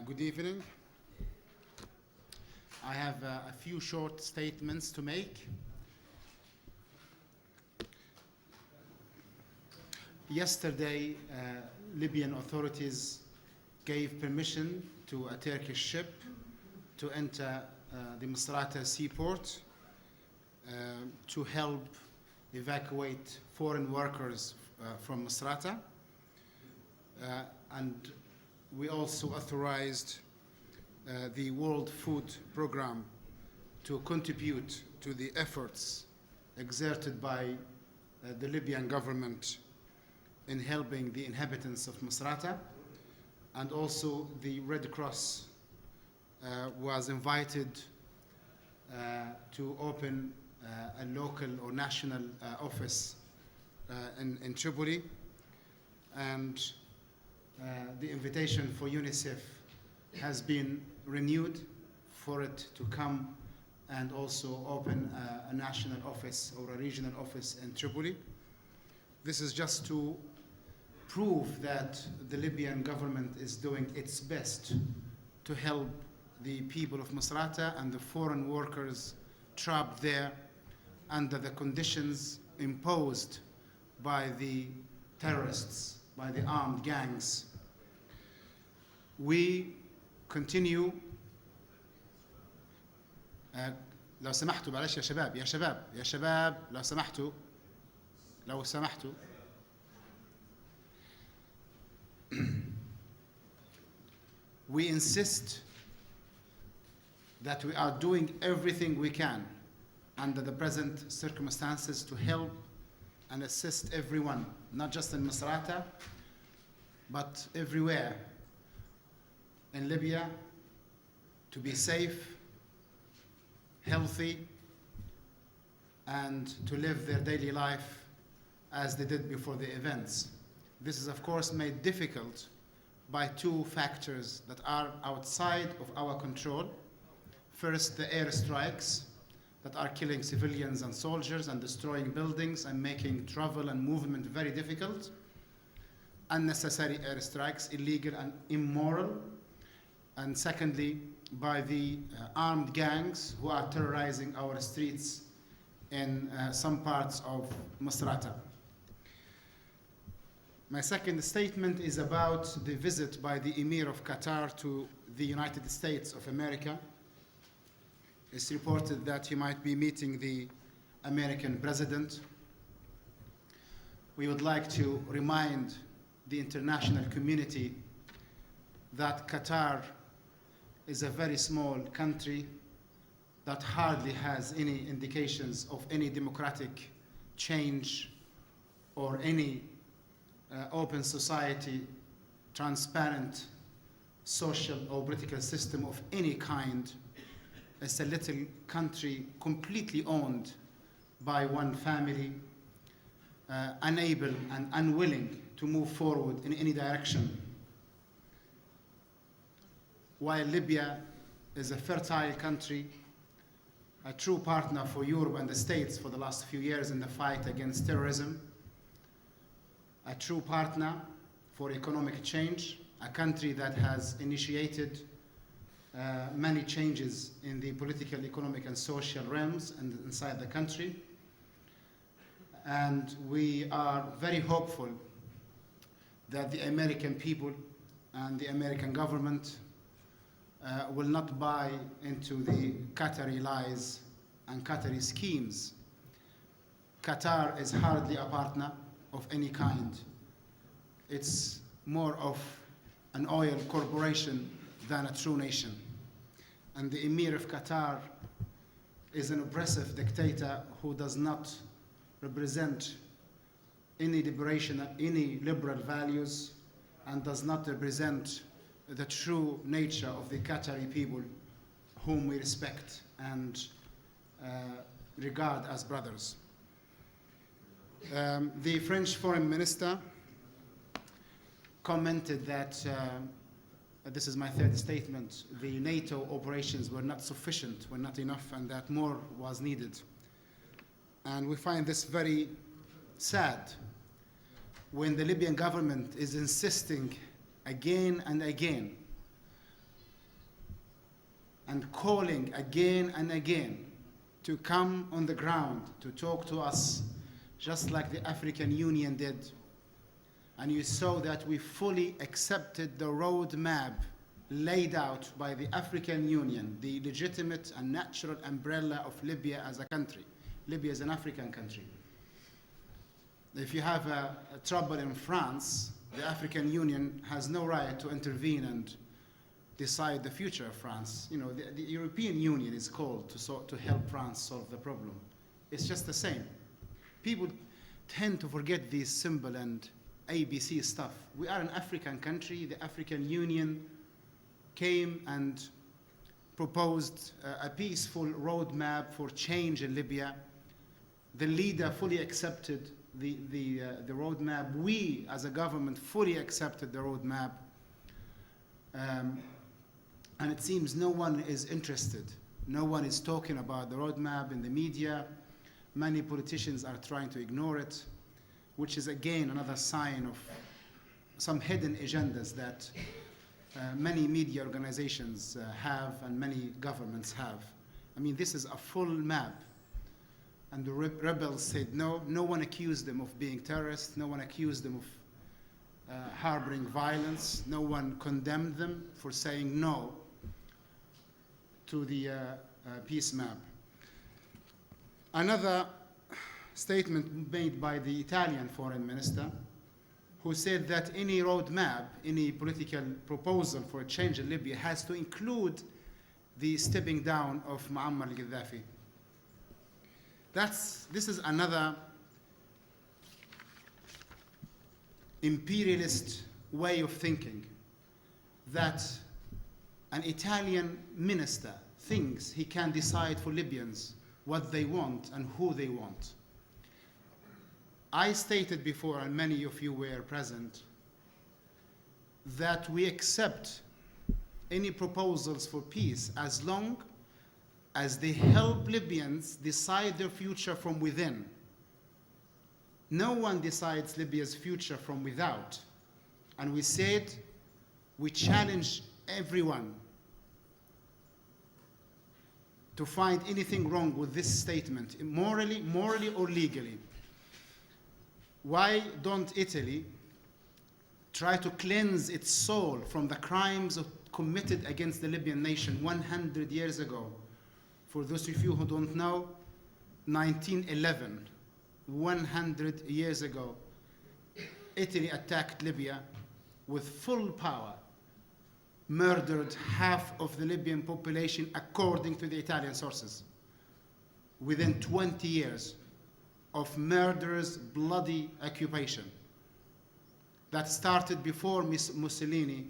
Good evening. I have a few short statements to make. Yesterday, Libyan authorities gave permission to a Turkish ship to enter the Misrata seaport to help evacuate foreign workers from Misrata. And we also authorized the World Food Programme to contribute to the efforts exerted by the Libyan government in helping the inhabitants of Misrata. And also the Red Cross was invited to open a local or national office in Tripoli. And the invitation for UNICEF has been renewed for it to come and also open a national office or a regional office in Tripoli. This is just to prove that the Libyan government is doing its best to help the people of Misrata and the foreign workers trapped there under the conditions imposed by the terrorists, by the armed gangs. We continue. لو سمحتوا معلش يا شباب لو سمحتوا we insist that we are doing everything we can under the present circumstances to help and assist everyone, not just in Misrata, but everywhere in Libya, to be safe, healthy, and to live their daily life as they did before the events. This is, of course, made difficult by two factors that are outside of our control. First, the airstrikes that are killing civilians and soldiers and destroying buildings and making travel and movement very difficult. Unnecessary airstrikes, illegal and immoral. And secondly, by the armed gangs who are terrorizing our streets in some parts of Misrata. My second statement is about the visit by the Emir of Qatar to the United States of America. It's reported that he might be meeting the American president. We would like to remind the international community that Qatar is a very small country that hardly has any indications of any democratic change or any open society, transparent social or political system of any kind. It's a little country completely owned by one family, unable and unwilling to move forward in any direction. While Libya is a fertile country, a true partner for Europe and the States for the last few years in the fight against terrorism, a true partner for economic change, a country that has initiated many changes in the political, economic, and social realms and inside the country. And we are very hopeful that the American people and the American government will not buy into the Qatari lies and Qatari schemes. Qatar is hardly a partner of any kind. It's more of an oil corporation than a true nation. And the Emir of Qatar is an oppressive dictator who does not represent any liberation, any liberal values, and does not represent the true nature of the Qatari people, whom we respect and regard as brothers. The French foreign minister commented that, this is my third statement, the NATO operations were not sufficient, were not enough, and that more was needed. And we find this very sad when the Libyan government is insisting again and again and calling again and again to come on the ground to talk to us, just like the African Union did. And you saw that we fully accepted the roadmap laid out by the African Union, the legitimate and natural umbrella of Libya as a country. Libya is an African country. If you have a trouble in France, the African Union has no right to intervene and decide the future of France. You know, the European Union is called to help France solve the problem. It's just the same. People tend to forget these symbol and ABC stuff. We are an African country. The African Union came and proposed a peaceful roadmap for change in Libya. The leader fully accepted the roadmap. We, as a government, fully accepted the roadmap. And it seems no one is interested. No one is talking about the roadmap in the media. Many politicians are trying to ignore it, which is again another sign of some hidden agendas that many media organizations have and many governments have. I mean, this is a full map. And the rebels said no. No one accused them of being terrorists. No one accused them of harboring violence. No one condemned them for saying no to the peace map. Another statement made by the Italian foreign minister, who said that any roadmap, any political proposal for a change in Libya has to include the stepping down of Muammar al-Gaddafi. This is another imperialist way of thinking, that an Italian minister thinks he can decide for Libyans what they want and who they want. I stated before, and many of you were present, that we accept any proposals for peace as long as they help Libyans decide their future from within. No one decides Libya's future from without. And we said we challenge everyone to find anything wrong with this statement, morally or legally. Why don't Italy try to cleanse its soul from the crimes committed against the Libyan nation 100 years ago? For those of you who don't know, 1911, 100 years ago, Italy attacked Libya with full power, murdered half of the Libyan population according to the Italian sources, within 20 years of murderous, bloody occupation that started before Mussolini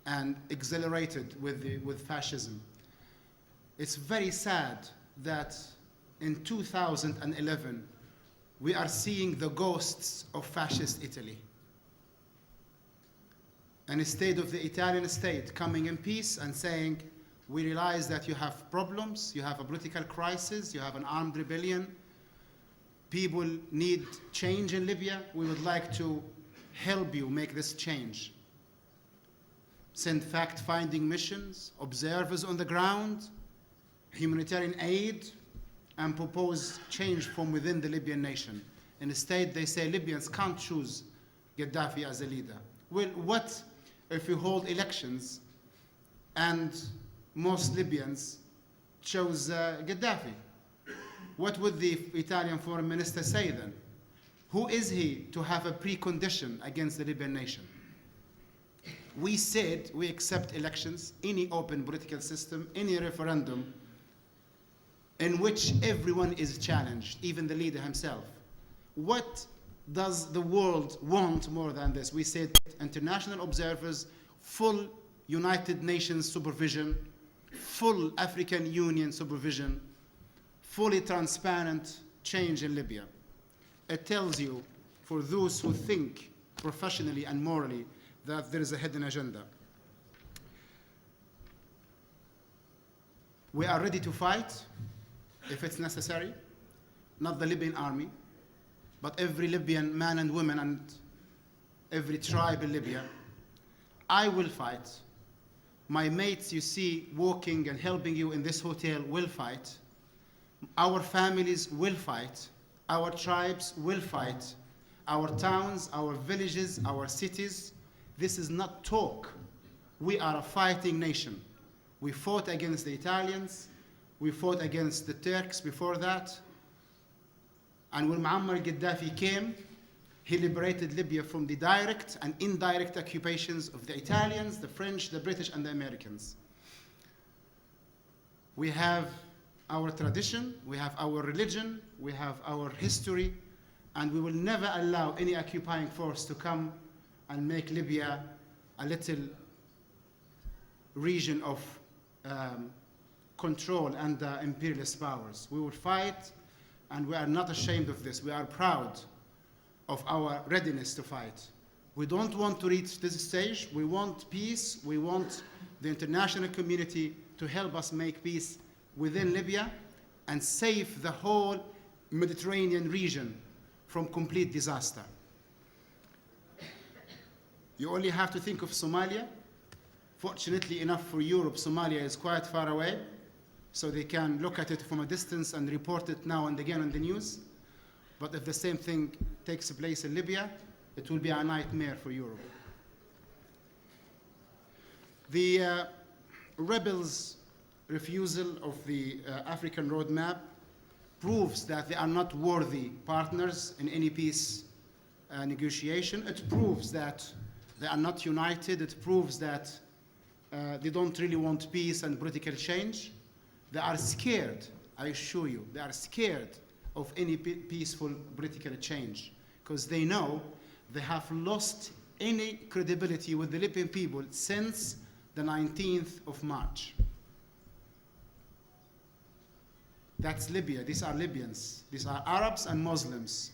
and accelerated with fascism. It's very sad that in 2011, we are seeing the ghosts of fascist Italy. And instead of the Italian state coming in peace and saying, we realize that you have problems, you have a political crisis, you have an armed rebellion, people need change in Libya, we would like to help you make this change. Send fact-finding missions, observers on the ground, humanitarian aid, and propose change from within the Libyan nation. Instead, they say Libyans can't choose Gaddafi as a leader. Well, what if we hold elections and most Libyans chose Gaddafi? What would the Italian foreign minister say then? Who is he to have a precondition against the Libyan nation? We said we accept elections, any open political system, any referendum in which everyone is challenged, even the leader himself. What does the world want more than this? We said international observers, full United Nations supervision, full African Union supervision, fully transparent change in Libya. It tells you, for those who think professionally and morally, that there is a hidden agenda. We are ready to fight if it's necessary, not the Libyan army, but every Libyan man and woman and every tribe in Libya. I will fight My mates you see walking and helping you in this hotel will fight. Our families will fight. Our tribes will fight. Our towns, our villages, our cities. This is not talk. We are a fighting nation. We fought against the Italians. We fought against the Turks before that. And when Muammar Gaddafi came, he liberated Libya from the direct and indirect occupations of the Italians, the French, the British, and the Americans. We have our tradition, we have our religion, we have our history, and we will never allow any occupying force to come and make Libya a little region of control under imperialist powers. We will fight, and we are not ashamed of this. We are proud of our readiness to fight. We don't want to reach this stage. We want peace. We want the international community to help us make peace within Libya and save the whole Mediterranean region from complete disaster. You only have to think of Somalia. Fortunately enough for Europe, Somalia is quite far away, so they can look at it from a distance and report it now and again on the news. But if the same thing takes place in Libya, it will be a nightmare for Europe. The rebels' refusal of the African roadmap proves that they are not worthy partners in any peace negotiation. It proves that they are not united. It proves that they don't really want peace and political change. They are scared, I assure you, they are scared of any peaceful political change because they know they have lost any credibility with the Libyan people since the 19th of March. That's Libya. These are Libyans. These are Arabs and Muslims.